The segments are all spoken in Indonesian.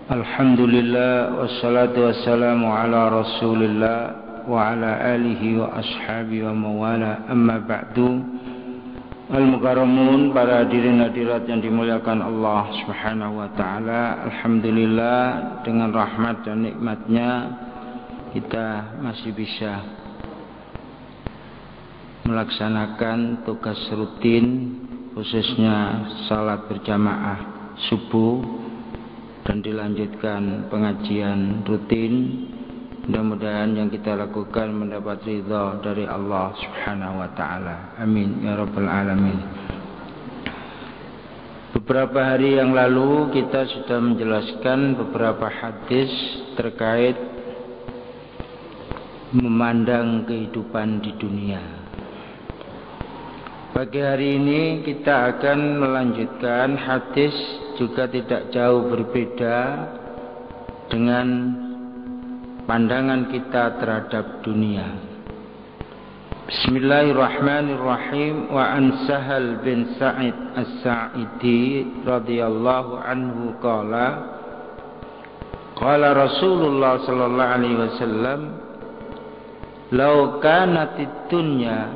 Alhamdulillah wassalatu wassalamu ala Rasulillah wa ala alihi wa ashabihi wa mawala, amma ba'du. Al-mukarramun, para hadirin hadirat yang dimuliakan Allah Subhanahu wa taala. Alhamdulillah, dengan rahmat dan nikmatnya kita masih bisa melaksanakan tugas rutin, khususnya salat berjamaah subuh, dan dilanjutkan pengajian rutin. Mudah-mudahan yang kita lakukan mendapat ridha dari Allah Subhanahu wa taala. Amin ya rabbal alamin. Beberapa hari yang lalu kita sudah menjelaskan beberapa hadis terkait memandang kehidupan di dunia. Pagi hari ini kita akan melanjutkan hadis juga tidak jauh berbeda dengan pandangan kita terhadap dunia. Bismillahirrahmanirrahim. Wa an Sahal bin Sa'id As-Sa'idi radhiyallahu anhu qala qala Rasulullah sallallahu alaihi wasallam law kanatid dunya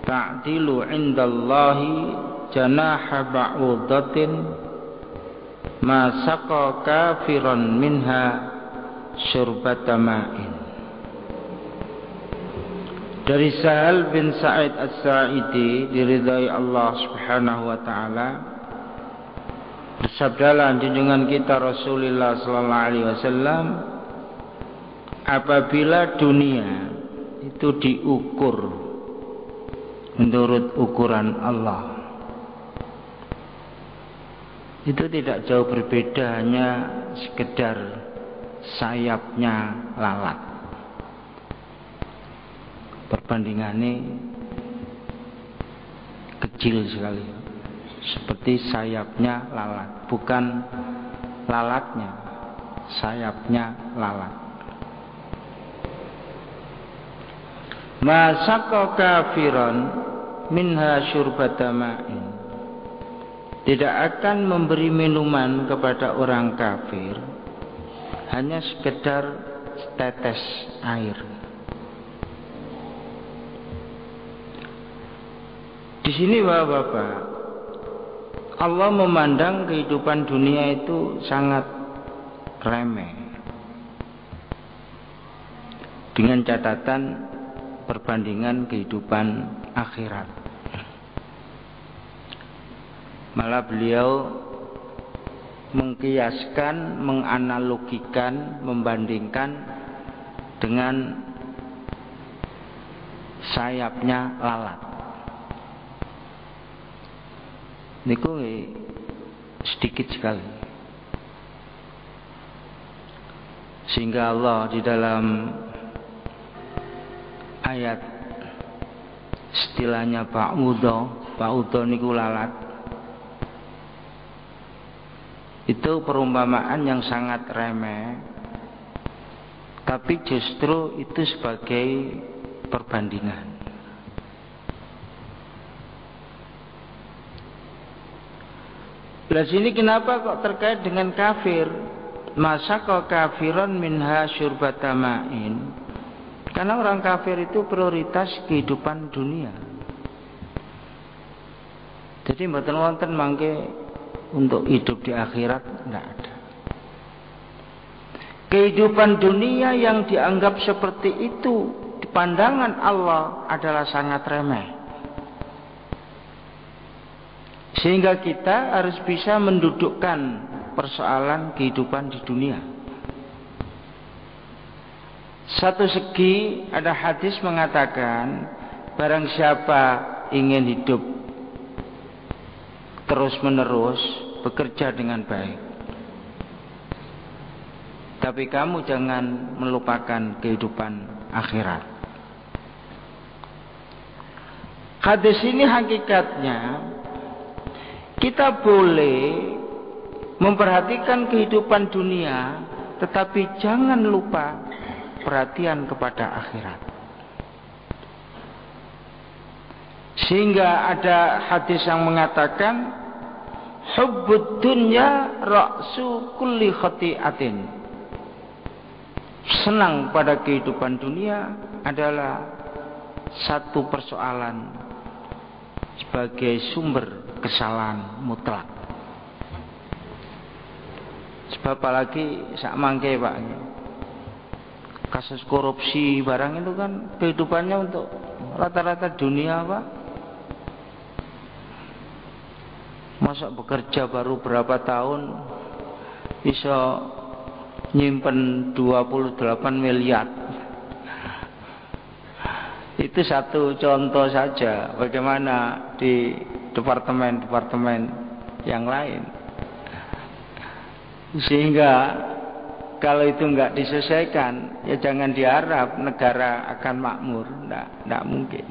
ta'dilu 'indallahi janaha ba'udatin ma saqa kafiran minha syurbata ma'in. Dari Sahal bin Sa'id As-Sa'idi, diridhai Allah Subhanahu wa taala, bersabdalah junjungan kita Rasulullah sallallahu alaihi wasallam, apabila dunia itu diukur menurut ukuran Allah, itu tidak jauh berbeda, hanya sekedar sayapnya lalat. Perbandingannya kecil sekali, seperti sayapnya lalat, bukan lalatnya, sayapnya lalat. Ma saqa kafiran minha syurbata ma'in, tidak akan memberi minuman kepada orang kafir hanya sekedar tetes air. Di sini Bapak-bapak, Allah memandang kehidupan dunia itu sangat remeh, dengan catatan perbandingan kehidupan akhirat. Malah beliau mengkiaskan, menganalogikan, membandingkan dengan sayapnya lalat. Niku sedikit sekali, sehingga Allah di dalam ayat istilahnya ba'udah niku lalat, itu perumpamaan yang sangat remeh, tapi justru itu sebagai perbandingan. Belas ini kenapa kok terkait dengan kafir? Masa kok kafiran minha syurbata ma'in? Karena orang kafir itu prioritas kehidupan dunia. Jadi mboten wonten mangke untuk hidup di akhirat, tidak ada. Kehidupan dunia yang dianggap seperti itu di pandangan Allah adalah sangat remeh. Sehingga kita harus bisa mendudukkan persoalan kehidupan di dunia. Satu segi ada hadis mengatakan, barang siapa ingin hidup terus menerus, bekerja dengan baik, tapi kamu jangan melupakan kehidupan akhirat. Hadis ini hakikatnya kita boleh memperhatikan kehidupan dunia, tetapi jangan lupa perhatian kepada akhirat. Sehingga ada hadis yang mengatakan hubbud dunya ra'su kulli khati'atin. Senang pada kehidupan dunia adalah satu persoalan sebagai sumber kesalahan mutlak. Sebab apalagi sak mangke Pak, kasus korupsi barang itu kan kehidupannya untuk rata-rata dunia Pak. Masa bekerja baru berapa tahun bisa nyimpen 28 miliar. Itu satu contoh saja bagaimana di departemen-departemen yang lain. Sehingga kalau itu enggak diselesaikan, ya jangan diharap negara akan makmur. Enggak mungkin.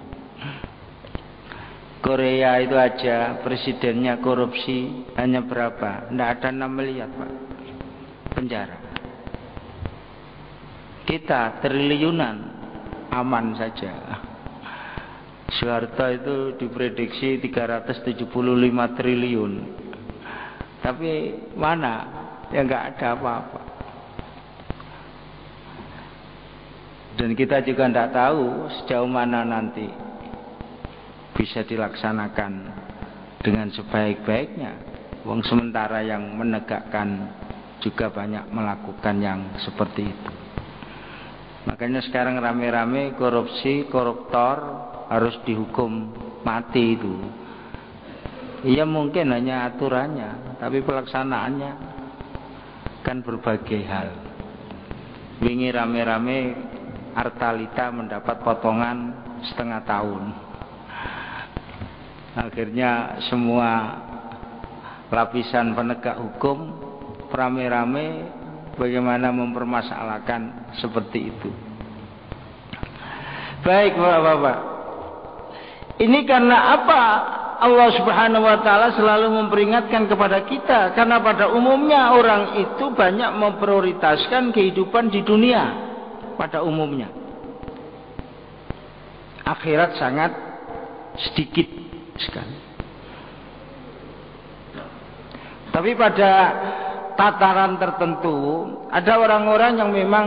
Korea itu aja presidennya korupsi hanya berapa? Enggak ada 6 miliar Pak penjara. Kita triliunan aman saja. Soeharto itu diprediksi 375 triliun. Tapi mana? Ya enggak ada apa-apa. Dan kita juga tidak tahu sejauh mana nanti bisa dilaksanakan dengan sebaik-baiknya. Wong sementara yang menegakkan juga banyak melakukan yang seperti itu. Makanya sekarang rame-rame korupsi, koruptor harus dihukum mati itu. Iya mungkin hanya aturannya, tapi pelaksanaannya kan berbagai hal. Wingi rame-rame Artalita mendapat potongan setengah tahun. Akhirnya semua lapisan penegak hukum rame-rame bagaimana mempermasalahkan seperti itu. Baik Bapak-bapak, ini karena apa Allah Subhanahu wa taala selalu memperingatkan kepada kita? Karena pada umumnya orang itu banyak memprioritaskan kehidupan di dunia pada umumnya. Akhirat sangat sedikit sekali. Tapi pada tataran tertentu ada orang-orang yang memang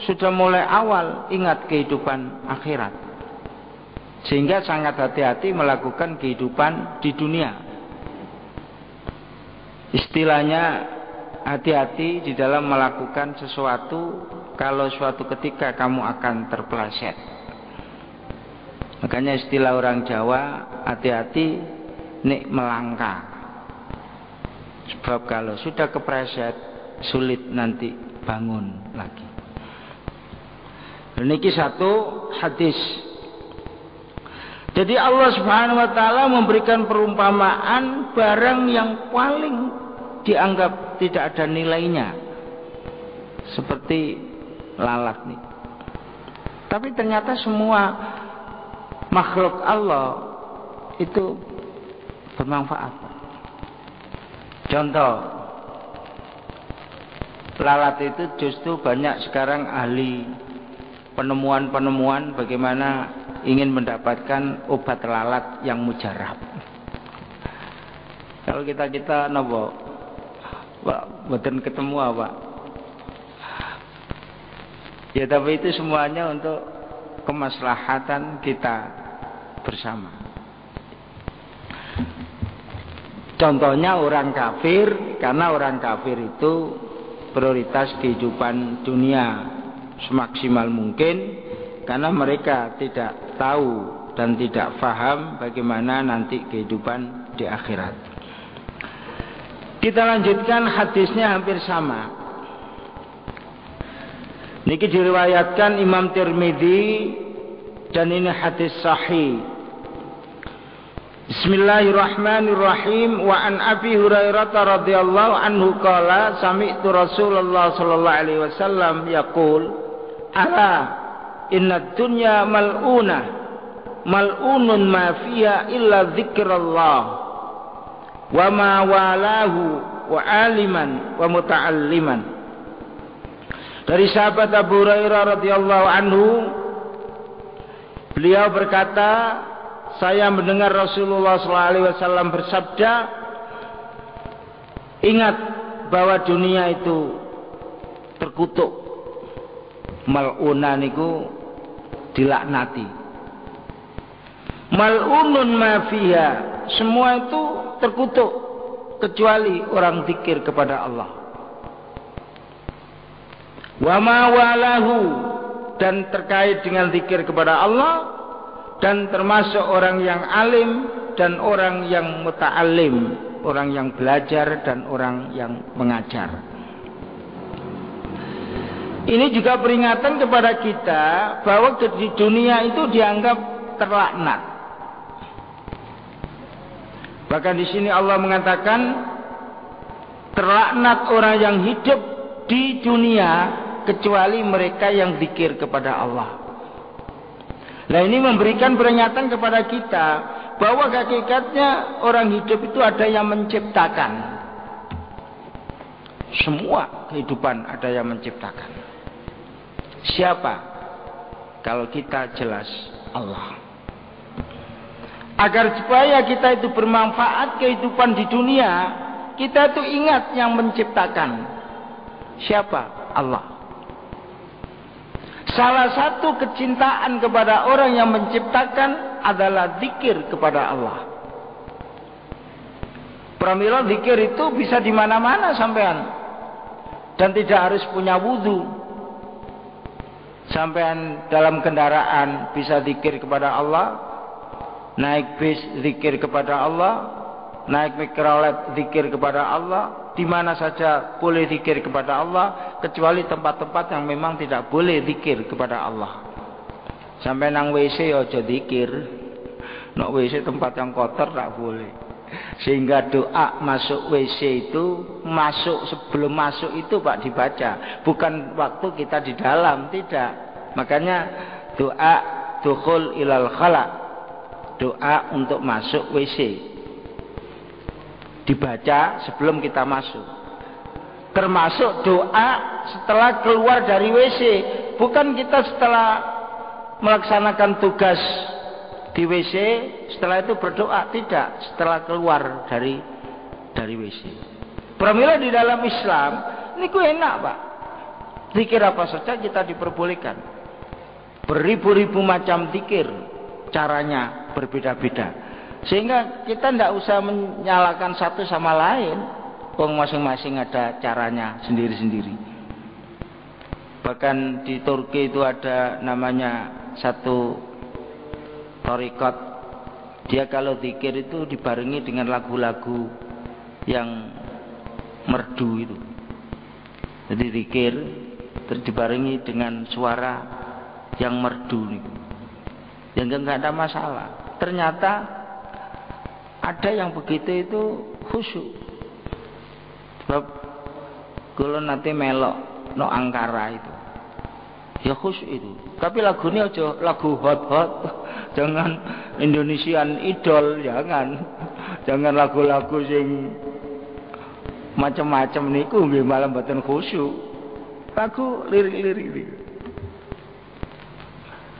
sudah mulai awal ingat kehidupan akhirat, sehingga sangat hati-hati melakukan kehidupan di dunia. Istilahnya hati-hati di dalam melakukan sesuatu, kalau suatu ketika kamu akan terpeleset. Makanya istilah orang Jawa, hati-hati nek melangkah. Sebab kalau sudah kepleset, sulit nanti bangun lagi. Ini satu hadis. Jadi Allah Subhanahu wa taala memberikan perumpamaan barang yang paling dianggap tidak ada nilainya, seperti lalat nih. Tapi ternyata semua makhluk Allah itu bermanfaat. Contoh, lalat itu justru banyak sekarang ahli penemuan-penemuan bagaimana ingin mendapatkan obat lalat yang mujarab. Kalau kita nopo, Pak, mboten ketemu apa? Ya tapi itu semuanya untuk kemaslahatan kita bersama. Contohnya orang kafir, karena orang kafir itu prioritas kehidupan dunia semaksimal mungkin, karena mereka tidak tahu dan tidak paham bagaimana nanti kehidupan di akhirat. Kita lanjutkan, hadisnya hampir sama. Niki diriwayatkan Imam Tirmidzi dan ini hadis sahih. Bismillahirrahmanirrahim. Wa an Abi Hurairah radhiyallahu anhu qala sami'tu Rasulullah sallallahu alaihi wasallam yaqul ala inna dunya mal'unah mal'unun ma fiha illa dzikrullah wa ma walahu wa aliman wa muta'alliman. Dari sahabat Abu Hurairah radhiyallahu anhu, beliau berkata, saya mendengar Rasulullah SAW bersabda, Ingat bahwa dunia itu terkutuk. Mal'una niku dilaknati. Mal'unun ma fiha, semua itu terkutuk kecuali orang zikir kepada Allah. Wa ma walahu, dan terkait dengan zikir kepada Allah, dan termasuk orang yang alim dan orang yang muta'alim, orang yang belajar dan orang yang mengajar. Ini juga peringatan kepada kita bahwa di dunia itu dianggap terlaknat. Bahkan di sini Allah mengatakan terlaknat orang yang hidup di dunia kecuali mereka yang zikir kepada Allah. Nah, ini memberikan peringatan kepada kita bahwa hakikatnya orang hidup itu ada yang menciptakan. Semua kehidupan ada yang menciptakan. Siapa? Kalau kita jelas Allah. Agar supaya kita itu bermanfaat kehidupan di dunia, kita itu ingat yang menciptakan. Siapa? Allah. Salah satu kecintaan kepada orang yang menciptakan adalah zikir kepada Allah. Pramila zikir itu bisa di mana-mana sampean, dan tidak harus punya wudu. Sampean dalam kendaraan bisa zikir kepada Allah, naik bis zikir kepada Allah, naik mikrolet zikir kepada Allah, di mana saja boleh zikir kepada Allah, kecuali tempat-tempat yang memang tidak boleh zikir kepada Allah. Sampai nang WC aja zikir. Nok WC tempat yang kotor tak boleh. Sehingga doa masuk WC itu sebelum masuk itu Pak dibaca, bukan waktu kita di dalam, tidak. Makanya doa dukhul ilal khala, doa untuk masuk WC, dibaca sebelum kita masuk. Termasuk doa setelah keluar dari WC, bukan kita setelah melaksanakan tugas di WC setelah itu berdoa, tidak, setelah keluar dari WC. Pramila di dalam Islam niku enak Pak, zikir apa saja kita diperbolehkan. Beribu-ribu macam zikir, caranya berbeda-beda, sehingga kita tidak usah menyalahkan satu sama lain. Masing-masing ada caranya sendiri-sendiri. Bahkan di Turki itu ada namanya satu thariqat, dia kalau zikir itu dibarengi dengan lagu-lagu yang merdu itu. Jadi zikir terus dibarengi dengan suara yang merdu itu, yang enggak ada masalah. Ternyata ada yang begitu itu khusyuk. Sebab kalau nanti melok no angkara itu, ya khusyuk itu. Tapi lagunya aja lagu hot-hot, jangan Indonesian Idol, jangan lagu-lagu sing macam-macam niku nggih malah mboten khusyuk. Lagu lirik-lirik niku.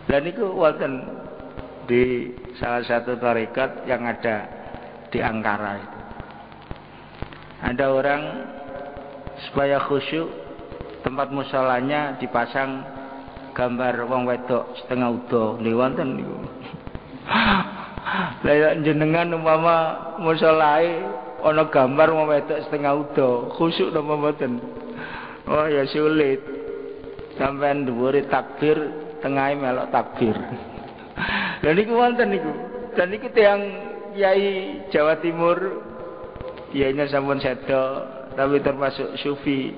Dan niku wonten di salah satu tarekat yang ada di Ankara itu. Ada orang supaya khusyuk, tempat musholanya dipasang gambar wong wedok setengah udo, nggih wonten niku. Lah jenengan umpama musholae ana gambar wong wedok setengah udo, khusyuk napa mboten? Oh ya sulit. Sampeyan dhuwure takbir, tengahe melok takbir. Lah niku wonten niku. Dan niku tiyang Kiai Jawa Timur, kiainya sampun sedo, tapi termasuk sufi.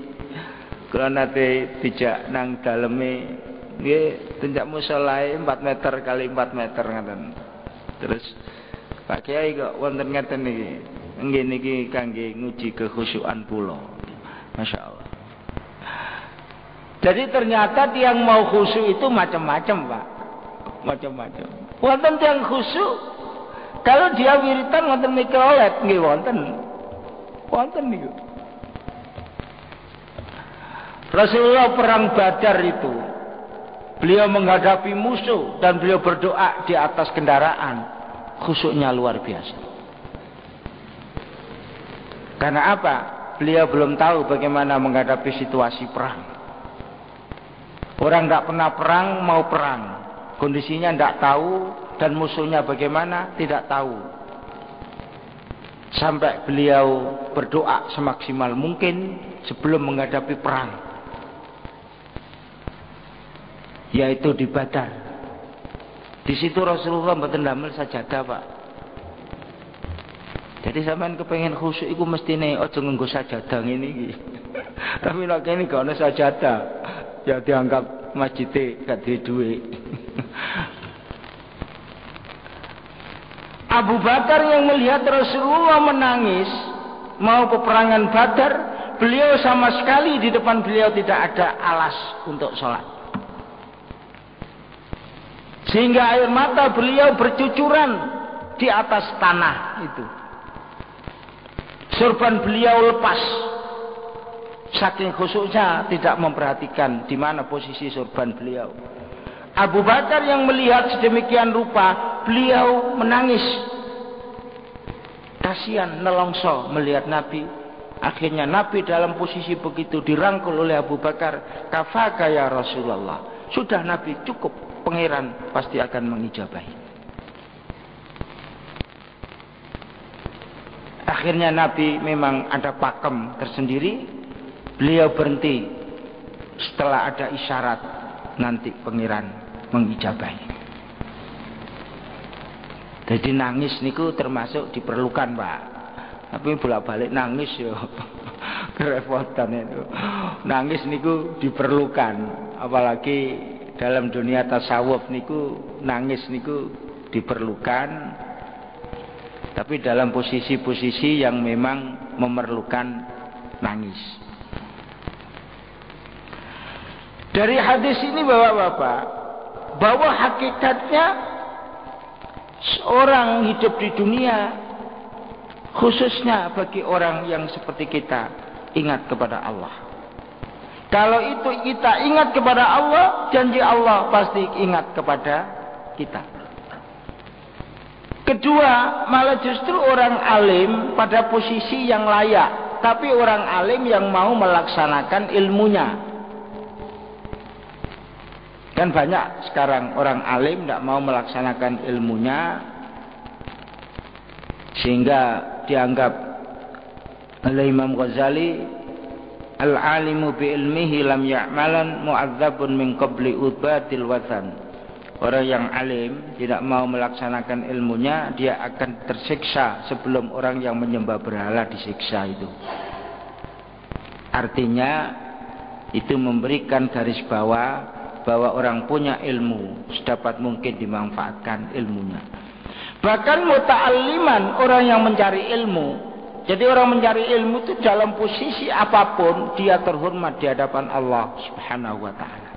Kula nate dijak nang daleme, nggih tenjak musolae 4 meter kali 4 meter ngaten. Terus Pak Kiai kok wonten ngeten niki. Nggih niki kangge nguji kekhusyukan kula. Masyaallah. Jadi ternyata tiang mau khusyuk itu macam-macam, Pak. Macam-macam. Wonten tiang khusyuk kalau dia wiritan wonten mikrolet nggih wonten. Wonten niku. Rasulullah perang Badar itu, beliau menghadapi musuh dan beliau berdoa di atas kendaraan, khusyuknya luar biasa. Karena apa? beliau belum tahu bagaimana menghadapi situasi perang. Orang tidak pernah perang mau perang, kondisinya tidak tahu dan musuhnya bagaimana tidak tahu. Sampai beliau berdoa semaksimal mungkin sebelum menghadapi perang, yaitu di Badar. Di situ Rasulullah mboten damel sajadah, Pak. Jadi sampean kepengen khusyuk iku mestine aja nganggo sajadah ngene iki. Tapi nek kene gak ono sajadah, ya dianggap masjid gak duwe dhuwit. Abu Bakar yang melihat Rasulullah menangis mau peperangan Badar, beliau sama sekali di depan beliau tidak ada alas untuk sholat. Sehingga air mata beliau bercucuran di atas tanah itu. Sorban beliau lepas. Saking khusyuknya tidak memperhatikan di mana posisi sorban beliau. Abu Bakar yang melihat sedemikian rupa, beliau menangis. Kasihan nelongso melihat Nabi. Akhirnya Nabi dalam posisi begitu dirangkul oleh Abu Bakar. Kafaka ya Rasulullah. Sudah Nabi, cukup, pangeran pasti akan mengijabahi. Akhirnya Nabi memang ada pakem tersendiri. Beliau berhenti setelah ada isyarat nanti pangeran mengijabahi. Jadi nangis niku termasuk diperlukan, Pak. Tapi bolak-balik nangis yo kerepotan itu. Nangis niku diperlukan, apalagi dalam dunia tasawuf niku nangis niku diperlukan. Tapi dalam posisi-posisi yang memang memerlukan nangis. Dari hadis ini Bapak-bapak, bahwa hakikatnya seorang hidup di dunia, khususnya bagi orang yang seperti kita, ingat kepada Allah. Kalau itu kita ingat kepada Allah, janji Allah pasti ingat kepada kita. Kedua, malah justru orang alim pada posisi yang layak, tapi orang alim yang mau melaksanakan ilmunya. Kan banyak sekarang orang alim tidak mau melaksanakan ilmunya, sehingga dianggap oleh Imam Ghazali, al-alimu bi ilmihi lam ya'malan mu'adzabun min qabli udbatil wazan. Orang yang alim tidak mau melaksanakan ilmunya, dia akan tersiksa sebelum orang yang menyembah berhala disiksa itu. Artinya itu memberikan garis bawah bahwa orang punya ilmu sedapat mungkin dimanfaatkan ilmunya. Bahkan muta'alliman, orang yang mencari ilmu. Jadi orang mencari ilmu itu dalam posisi apapun dia terhormat di hadapan Allah Subhanahu wa ta'ala.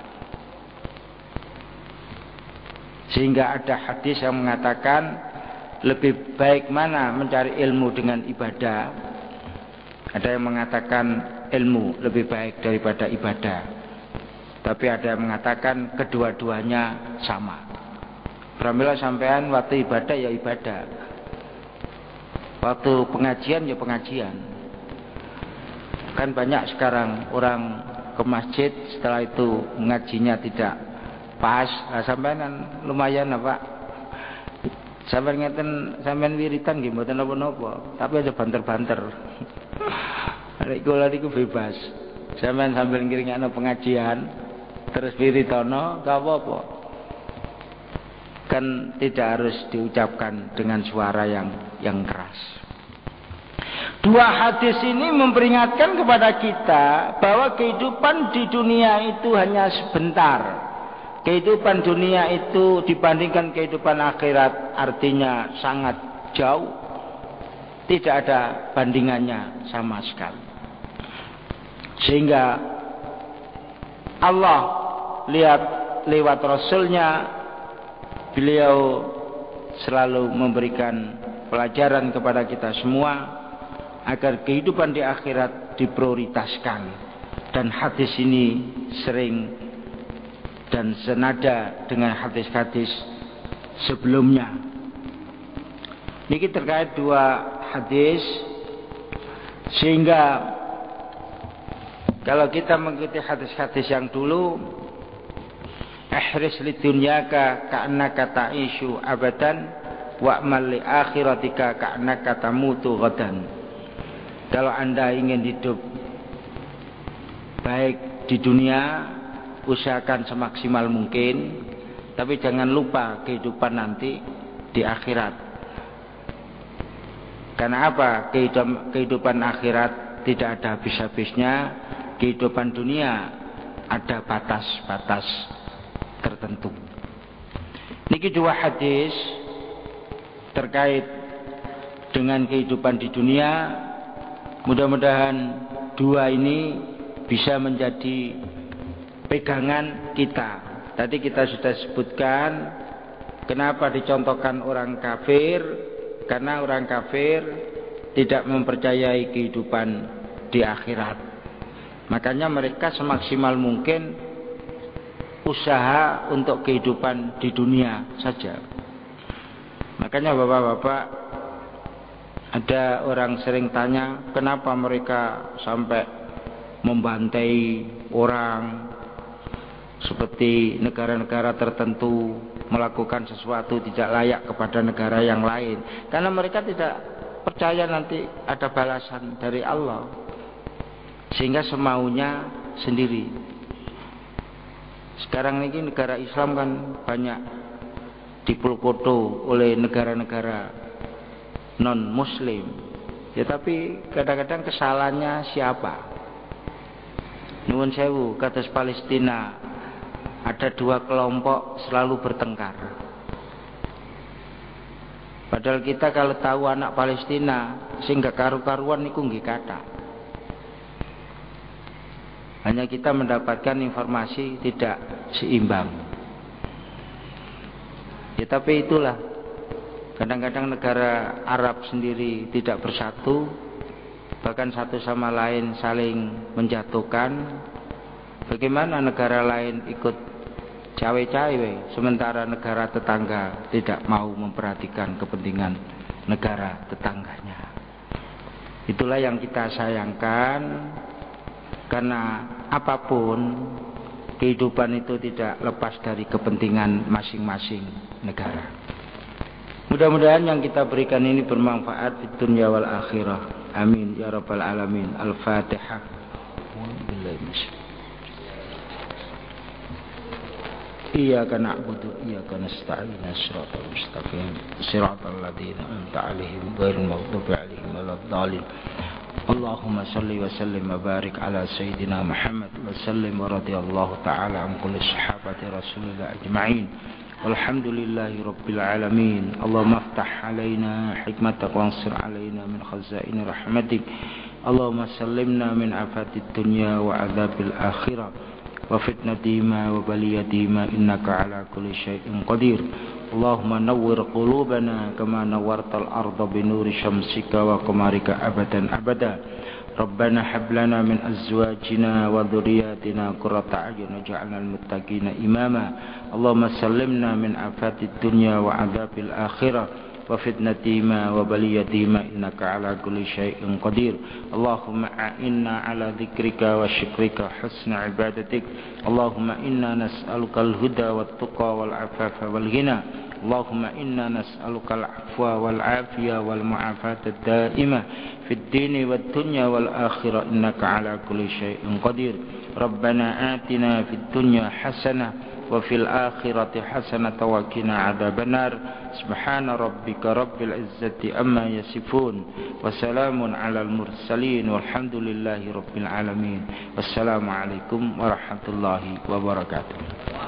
Sehingga ada hadis yang mengatakan lebih baik mana mencari ilmu dengan ibadah. Ada yang mengatakan ilmu lebih baik daripada ibadah. Tapi ada yang mengatakan kedua-duanya sama. Pramila sampean waktu ibadah ya ibadah, waktu pengajian ya pengajian. Kan banyak sekarang orang ke masjid setelah itu mengajinya tidak pas. Nah, sampean kan lumayan apa? Sampean ngeten, sampean wiritan nggih mboten napa-napa, tapi aja banter-banter. Nek kula niku bebas. Sampean sambil ngiringane pengajian terus wiritono gak apa-apa. Kan tidak harus diucapkan dengan suara yang keras. Dua hadis ini memperingatkan kepada kita bahwa kehidupan di dunia itu hanya sebentar. Kehidupan dunia itu dibandingkan kehidupan akhirat artinya sangat jauh. Tidak ada bandingannya sama sekali. Sehingga Allah lihat lewat Rasulnya, beliau selalu memberikan pelajaran kepada kita semua agar kehidupan di akhirat diprioritaskan. Dan hadis ini sering dan senada dengan hadis-hadis sebelumnya. Ini terkait dua hadis, sehingga Kalau kita mengikuti hadis-hadis yang dulu, ihris lidunyaka ka'annaka ta'ishu abadan wa'mal li akhiratika ka'annaka tamutu ghadan. Kalau Anda ingin hidup baik di dunia, usahakan semaksimal mungkin, tapi jangan lupa kehidupan nanti di akhirat. Karena apa? Kehidupan akhirat tidak ada habis-habisnya. Kehidupan dunia ada batas-batas tertentu. Niki dua hadis terkait dengan kehidupan di dunia. Mudah-mudahan dua ini bisa menjadi pegangan kita. Tadi kita sudah sebutkan kenapa dicontohkan orang kafir. Karena orang kafir tidak mempercayai kehidupan di akhirat. Makanya mereka semaksimal mungkin usaha untuk kehidupan di dunia saja. Makanya bapak-bapak, ada orang sering tanya kenapa mereka sampai membantai orang, seperti negara-negara tertentu melakukan sesuatu tidak layak kepada negara yang lain. Karena mereka tidak percaya nanti ada balasan dari Allah, sehingga semaunya sendiri. Sekarang ini negara Islam kan banyak dipelkoto oleh negara-negara non muslim. Ya tapi kadang-kadang kesalahannya siapa? Nuwun sewu, kados Palestina ada dua kelompok selalu bertengkar. Padahal kita kalau tahu anak Palestina sehingga karu-karuan niku nggih kathah. Hanya kita mendapatkan informasi tidak seimbang. Ya tapi itulah, kadang-kadang negara Arab sendiri tidak bersatu, bahkan satu sama lain saling menjatuhkan. Bagaimana negara lain ikut cawe-cawe, sementara negara tetangga tidak mau memperhatikan kepentingan negara tetangganya. Itulah yang kita sayangkan. Karena apapun kehidupan itu tidak lepas dari kepentingan masing-masing negara. Mudah-mudahan yang kita berikan ini bermanfaat di dunia wal akhirah. Amin ya rabbal alamin. Al-Fatihah. Iyyaka na'budu wa iyyaka nasta'in. Shiratal mustaqim. Shiratal ladzina an'amta 'alaihim ghairil maghdubi 'alaihim waladdallin. Allahumma salli wa sallim wa barik ala Sayyidina Muhammad wa sallim wa radiyallahu ta'ala an kulli sahabati Rasulillah ajma'in. Walhamdulillahi rabbil alamin. Allahumma aftah alaina hikmatak wa ansur alaina min khazain rahmatik. Allahumma sallimna min afatid dunya wa adzabil akhirah wa fitnatima wa baliyatima innaka ala kulli syai'in qadir. Allahumma nawwir qulubana kama nawwartal arda binuri syamsika wa qamarika abadan abada. Rabbana hab lana min azwajina wa dhurriyyatina qurrata a'yun waj'alna lil muttaqina imama. Allahumma sallimna min afatid dunya wa adzabil akhirah wa fitnatima wa baliyatima innaka ala kulli syai'in qadir. Allahumma a'inna ala dzikrika wa syukrika husna ibadatik. Allahumma inna nas'aluka al-huda wat tuqa wal afafa wal ghina. Allahumma inna nas'aluka al-'afwa wal 'afiyah wal mu'afata ad-da'imah fid dini wad dunya wal akhirah innaka ala kulli syai'in qadir. Rabbana atina fid dunya hasanah wa fil akhirati hasanatan wa qina adzabannar. Subhana rabbika rabbil izzati amma yasifun wa salamun alal mursalin walhamdulillahi rabbil alamin. Wassalamu alaikum warahmatullahi wabarakatuh.